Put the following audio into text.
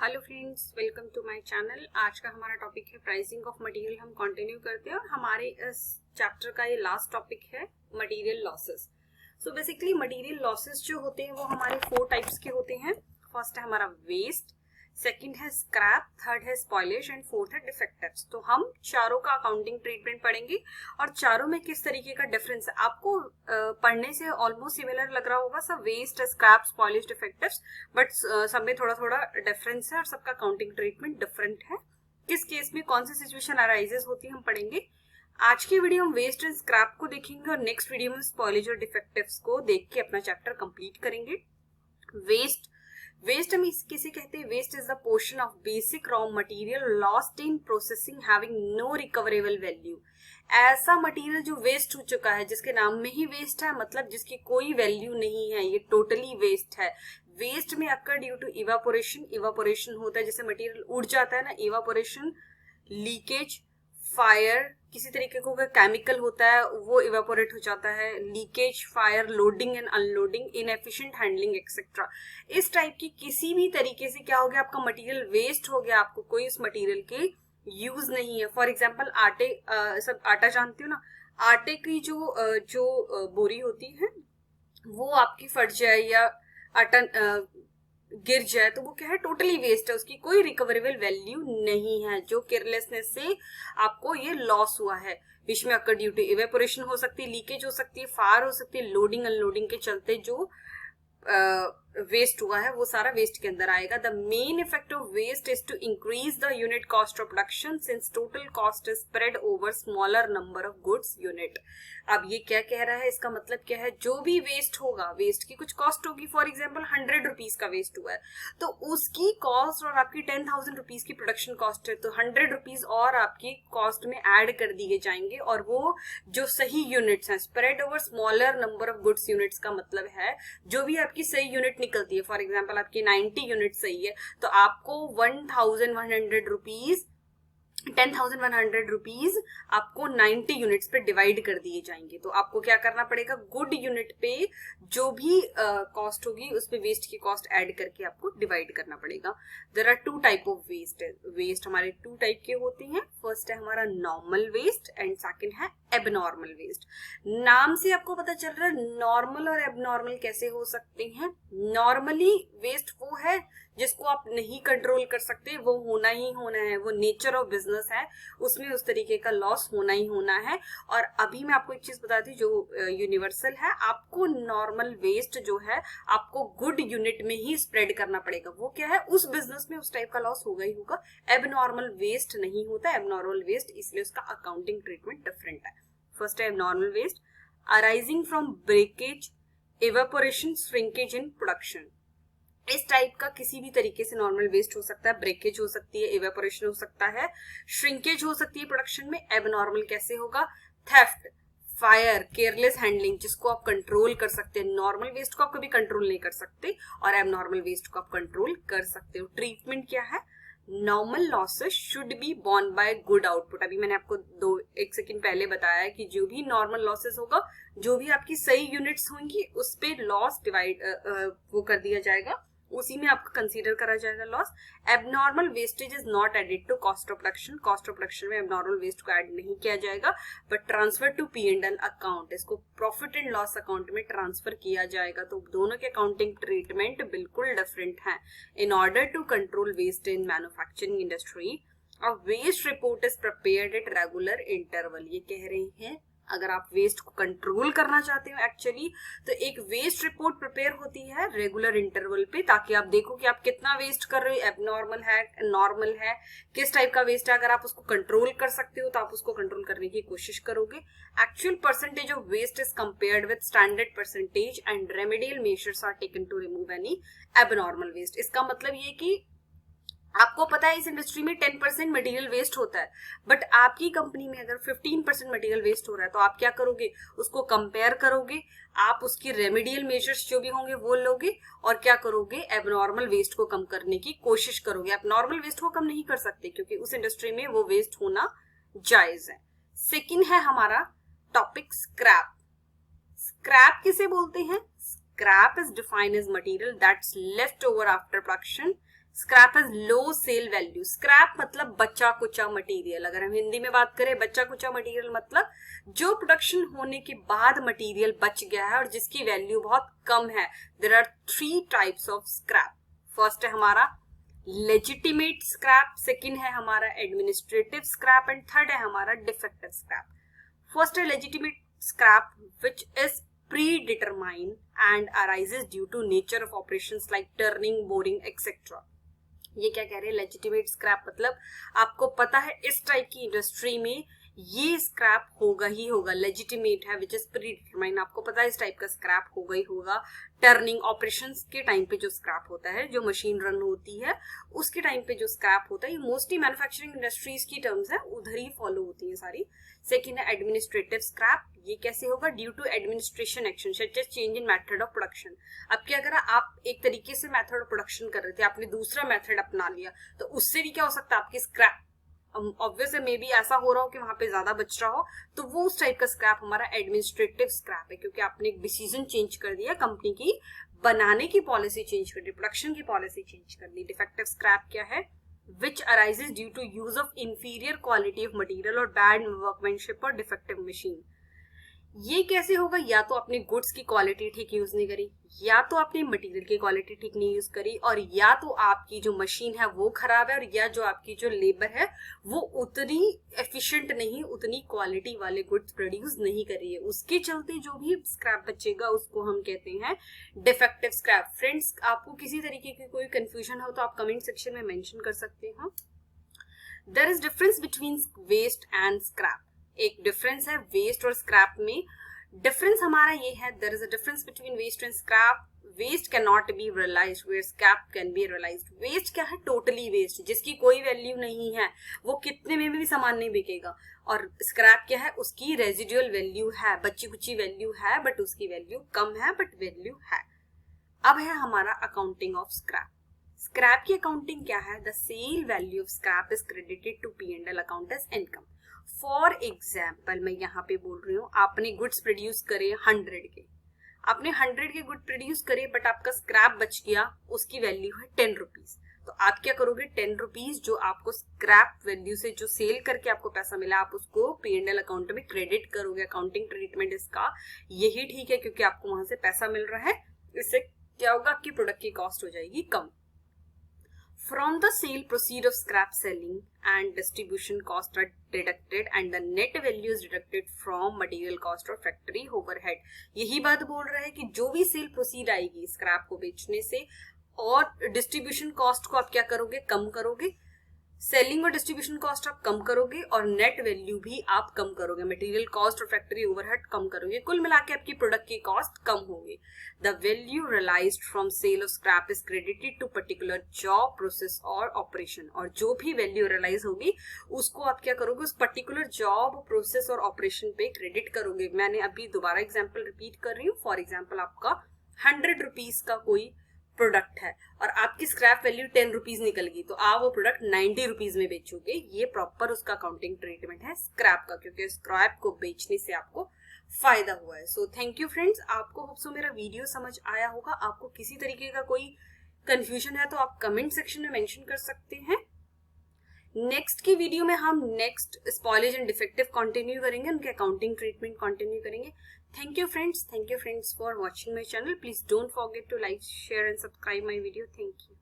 Hello friends, welcome to my channel. आज का हमारा टॉपिक है प्राइसिंग ऑफ मटेरियल। हम कंटिन्यू करते हैं और हमारे इस चैप्टर का ये लास्ट टॉपिक है material losses. So basically material losses जो होते हैं वो हमारे 4 टाइप्स के होते हैं। फर्स्ट है हमारा वेस्ट, सेकंड है स्क्रैप, थर्ड है स्पॉइलेज एंड फोर्थ है डिफेक्टिव्स। तो हम चारों का अकाउंटिंग ट्रीटमेंट पढ़ेंगे और चारों में किस तरीके का डिफरेंस है आपको पढ़ने से ऑलमोस्ट सिमिलर लग रहा होगा। सब waste, scrap, spoilage, defectives, but सब में थोड़ा थोड़ा डिफरेंस है और सबका अकाउंटिंग ट्रीटमेंट डिफरेंट है। किस केस में कौन सी सिचुएशन अराइजेस होती है हम पढ़ेंगे। आज की वीडियो हम वेस्ट एंड स्क्रैप को देखेंगे और नेक्स्ट वीडियो में स्पॉइलेज और डिफेक्टिव्स को देख के अपना चैप्टर कंप्लीट करेंगे। वेस्ट हम किसे कहते हैं? Waste is the portion of basic raw material lost in processing having no recoverable value. ऐसा मटेरियल जो वेस्ट हो चुका है, जिसके नाम में ही वेस्ट है, मतलब जिसकी कोई वैल्यू नहीं है, ये टोटली वेस्ट है। वेस्ट में occur due to evaporation. Evaporation होता है जैसे मटेरियल उड़ जाता है ना, इवापोरेशन, लीकेज, फायर, किसी तरीके का केमिकल होता है वो इवेपोरेट हो जाता है, leakage, fire, loading and unloading, inefficient handling etcetera. इस टाइप की किसी भी तरीके से क्या हो गया, आपका मटेरियल वेस्ट हो गया, आपको कोई उस मटेरियल के यूज नहीं है। फॉर एग्जाम्पल आटे, सब आटा जानते हो ना, आटे की जो बोरी होती है वो आपकी फट जाए या आटा गिर जाए तो वो क्या है, टोटली वेस्ट है, उसकी कोई रिकवरेबल वैल्यू नहीं है। जो केयरलेसनेस से आपको ये लॉस हुआ है, विच में अकर ड्यू टू इवेपोरेशन हो सकती है, लीकेज हो सकती है, फायर हो सकती है, लोडिंग अनलोडिंग के चलते जो वेस्ट हुआ है वो सारा वेस्ट के अंदर आएगा। The main effect of waste is to increase the unit cost of production since total cost is spread over smaller number of goods unit. अब ये क्या कह रहा है, इसका मतलब क्या है, जो भी वेस्ट होगा, वेस्ट की कुछ कॉस्ट होगी। फॉर एग्जाम्पल 100 रुपीज का वेस्ट हुआ है तो उसकी कॉस्ट और आपकी 10,000 रुपीज की प्रोडक्शन कॉस्ट है, तो 100 रुपीज और आपकी कॉस्ट में ऐड कर दिए जाएंगे और वो जो सही यूनिट्स हैं, spread over smaller number of goods units का मतलब है जो भी आपकी सही यूनिट निकलती है। फॉर एग्जाम्पल आपकी 90 यूनिट सही है तो आपको 1,100 रुपीज, 10,100 रुपीज आपको 90 यूनिट्स पे डिवाइड कर दिए जाएंगे। तो आपको क्या करना पड़ेगा, गुड यूनिट पे जो भी कॉस्ट होगी उस पे वेस्ट की कॉस्ट ऐड करके आपको डिवाइड करना पड़ेगा। There are 2 type of waste. Waste हमारे 2 टाइप के होते हैं। फर्स्ट है हमारा नॉर्मल वेस्ट एंड सेकंड है एबनॉर्मल वेस्ट। नाम से आपको पता चल रहा है नॉर्मल और एबनॉर्मल कैसे हो सकते हैं। नॉर्मली वेस्ट वो है जिसको आप नहीं कंट्रोल कर सकते, वो होना ही होना है, वो नेचर ऑफ बिजनेस है, उसमें उस तरीके का लॉस होना ही होना है। और अभी मैं आपको एक चीज बताती जो यूनिवर्सल है, आपको नॉर्मल वेस्ट जो है आपको गुड यूनिट में ही स्प्रेड करना पड़ेगा। वो क्या है, उस बिजनेस में उस टाइप का लॉस होगा ही होगा। एबनॉर्मल वेस्ट नहीं होता। एबनॉर्मल वेस्ट इसलिए उसका अकाउंटिंग ट्रीटमेंट डिफरेंट है। फर्स्ट है abnormal waste arising from breakage, evaporation, shrinkage in production. इस टाइप का किसी भी तरीके से नॉर्मल वेस्ट हो सकता है। ब्रेकेज हो सकती है, इवेपोरेशन हो सकता है, श्रिंकेज हो सकती है प्रोडक्शन में। एबनॉर्मल कैसे होगा, थेफ्ट, फायर, केयरलेस हैंडलिंग, जिसको आप कंट्रोल कर सकते हैं। नॉर्मल वेस्ट को आप कभी कंट्रोल नहीं कर सकते और एबनॉर्मल वेस्ट को आप कंट्रोल कर सकते हो। ट्रीटमेंट क्या है, normal losses should be borne by good output. अभी मैंने आपको 1 सेकंड पहले बताया कि जो भी नॉर्मल लॉसेस होगा, जो भी आपकी सही यूनिट्स होंगी उस पे लॉस डिवाइड वो कर दिया जाएगा, उसी में आपको कंसीडर करा जाएगा loss. Abnormal wastage is not added to cost of production. Cost of production में एबनॉर्मल वेस्ट को ऐड नहीं किया जाएगा but transfer to P&L account, इसको प्रॉफिट एंड लॉस अकाउंट में ट्रांसफर किया जाएगा। तो दोनों के अकाउंटिंग ट्रीटमेंट बिल्कुल डिफरेंट है। In order to control waste in manufacturing industry a waste report is prepared at regular interval. ये कह रहे हैं अगर आप वेस्ट को कंट्रोल करना चाहते हो एक्चुअली तो एक वेस्ट रिपोर्ट प्रिपेयर होती है रेगुलर इंटरवल पे, ताकि आप देखो कि आप कितना वेस्ट कर रहे हो, एबनॉर्मल है, नॉर्मल है, किस टाइप का वेस्ट है। अगर आप उसको कंट्रोल कर सकते हो तो आप उसको कंट्रोल करने की कोशिश करोगे। Actual percentage of waste is compared with standard percentage and remedial measures are taken to remove any abnormal waste. इसका मतलब ये कि आपको पता है इस इंडस्ट्री में 10% मटेरियल वेस्ट होता है, बट आपकी कंपनी में अगर 15% मटेरियल वेस्ट हो रहा है तो आप क्या करोगे, उसको कंपेयर करोगे, आप उसकी रेमेडियल मेजर्स जो भी होंगे वो लोगे और क्या करोगे, एबनॉर्मल वेस्ट को कम करने की कोशिश करोगे। एबनॉर्मल वेस्ट को कम नहीं कर सकते क्योंकि उस इंडस्ट्री में वो वेस्ट होना जायज है। सेकेंड है हमारा टॉपिक स्क्रैप। स्क्रैप किसे बोलते हैं, scrap is defined as material that's left over after production scrap has low sale value. Scrap मतलब बचा कुचा मटेरियल। अगर हम हिंदी में बात करें, बचा कुचा मटेरियल मतलब जो प्रोडक्शन होने के बाद मटेरियल बच गया है और जिसकी वैल्यू बहुत कम है। There are 3 types of scrap. First है हमारा लेजिटिमेट स्क्रैप, सेकंड है हमारा एडमिनिस्ट्रेटिव स्क्रैप एंड थर्ड है हमारा डिफेक्टिव स्क्रैप। फर्स्ट है legitimate scrap, which is predetermined and arises due to nature of operations like turning, boring, etc. ये क्या कह रहे हैं? लेजिटिमेट स्क्रैप मतलब आपको पता है इस टाइप की इंडस्ट्री में ये स्क्रैप होगा ही होगा। लेजिटिमेट है, विच इज प्रीडिटरमाइंड, आपको पता है इस टाइप का स्क्रैप होगा ही होगा। टर्निंग ऑपरेशंस के टाइम पे जो स्क्रैप होता है, जो मशीन रन होती है उसके टाइम पे जो स्क्रैप होता है, ये मोस्टली मैन्युफैक्चरिंग इंडस्ट्रीज की टर्म्स है, उधर ही फॉलो होती है सारी। सेकेंड है एडमिनिस्ट्रेटिव स्क्रैप। ये कैसे होगा? Due to administration action such as change in method of production. अब क्या करा, आप एक तरीके से मेथड ऑफ प्रोडक्शन कर रहे थे, आपने दूसरा मेथड अपना लिया, तो उससे भी क्या हो सकता है? आपकी स्क्रैप ऑब्वियसली मे बी ऐसा हो रहा हो कि वहां पे ज्यादा बच रहा हो, तो वो उस टाइप का स्क्रैप हमारा एडमिनिस्ट्रेटिव स्क्रैप है, क्योंकि आपने एक डिसीजन चेंज कर दिया, कंपनी की बनाने की पॉलिसी चेंज कर दी, प्रोडक्शन की पॉलिसी चेंज कर दी। डिफेक्टिव स्क्रैप क्या है? which arises due to use of inferior quality of material or bad workmanship or defective machine। ये कैसे होगा? या तो आपने गुड्स की क्वालिटी ठीक यूज नहीं करी, या तो आपने मटेरियल की क्वालिटी ठीक नहीं यूज करी, और या तो आपकी जो मशीन है वो खराब है, और या जो आपकी जो लेबर है वो उतनी एफिशिएंट नहीं, उतनी क्वालिटी वाले गुड्स प्रोड्यूस नहीं कर रही है। उसके चलते जो भी स्क्रैप बचेगा उसको हम कहते हैं डिफेक्टिव स्क्रैप। फ्रेंड्स, आपको किसी तरीके की कोई कंफ्यूजन हो तो आप कमेंट सेक्शन में मेंशन कर सकते हैं। There is difference between waste and scrap. एक डिफरेंस है वेस्ट और स्क्रैप में। डिफरेंस हमारा ये है, there is a difference between waste and scrap. Waste can not be realised where scrap can be realised. Waste क्या है? टोटली वेस्ट, जिसकी कोई वैल्यू नहीं है, वो कितने में भी सामान नहीं बिकेगा। और स्क्रैप क्या है? उसकी रेजिडुअल वैल्यू है, बच्ची कुची वैल्यू है, बट उसकी वैल्यू कम है, बट वैल्यू है। अब है हमारा अकाउंटिंग ऑफ स्क्रैप। स्क्रैप की अकाउंटिंग क्या है? The sale value of scrap is credited to P&L account as income. For example मैं यहाँ पे बोल रही हूँ, आपने गुड्स प्रोड्यूस करे 100 के, आपने 100 के गुड प्रोड्यूस करे, बट आपका स्क्रैप बच गया, उसकी वैल्यू है 10 रुपीज। तो आप क्या करोगे? 10 रुपीज जो आपको स्क्रैप वैल्यू से जो सेल करके आपको पैसा मिला, आप उसको P&L अकाउंट में क्रेडिट करोगे। अकाउंटिंग ट्रीटमेंट इसका यही ठीक है, क्योंकि आपको वहां से पैसा मिल रहा है। इससे क्या होगा? आपकी प्रोडक्ट की कॉस्ट हो जाएगी कम। From the sale proceed of scrap selling and distribution cost are deducted and the net value is deducted from material cost और factory overhead। यही बात बोल रहा है कि जो भी सेल प्रोसीड आएगी स्क्रैप को बेचने से, और डिस्ट्रीब्यूशन कॉस्ट को आप क्या करोगे? कम करोगे। सेलिंग और डिस्ट्रीब्यूशन कॉस्ट आप कम करोगे, और नेट वैल्यू भी आप कम करोगे, मटेरियल कॉस्ट और फैक्ट्री ओवरहेड कम करोगे। कुल मिला के आपकी प्रोडक्ट की कॉस्ट कम होगी। The value realised from sale of scrap is credited to particular job, process और ऑपरेशन। और जो भी वैल्यू रियलाइज होगी उसको आप क्या करोगे? उस पर्टिकुलर जॉब, प्रोसेस और ऑपरेशन पे क्रेडिट करोगे। मैंने अभी दोबारा एग्जाम्पल रिपीट कर रही हूँ। फॉर एग्जाम्पल, आपका 100 रुपीज का कोई प्रोडक्ट है और आपकी स्क्रैप वैल्यू 10 रुपीज निकल गई, तो आप वो प्रोडक्ट 90 रुपीज में बेचोगे। ये प्रॉपर उसका अकाउंटिंग ट्रीटमेंट है स्क्रैप का, क्योंकि स्क्रैप को बेचने से आपको फायदा हुआ है। सो थैंक यू फ्रेंड्स, आपको होप सो मेरा वीडियो समझ आया होगा। आपको किसी तरीके का कोई कंफ्यूजन है तो आप कमेंट सेक्शन में मेंशन कर सकते हैं। नेक्स्ट की वीडियो में हम next spoilage and defective continue करेंगे, उनके अकाउंटिंग ट्रीटमेंट कंटिन्यू करेंगे। Thank you friends for watching my channel. Please don't forget to like, share and subscribe my video. Thank you.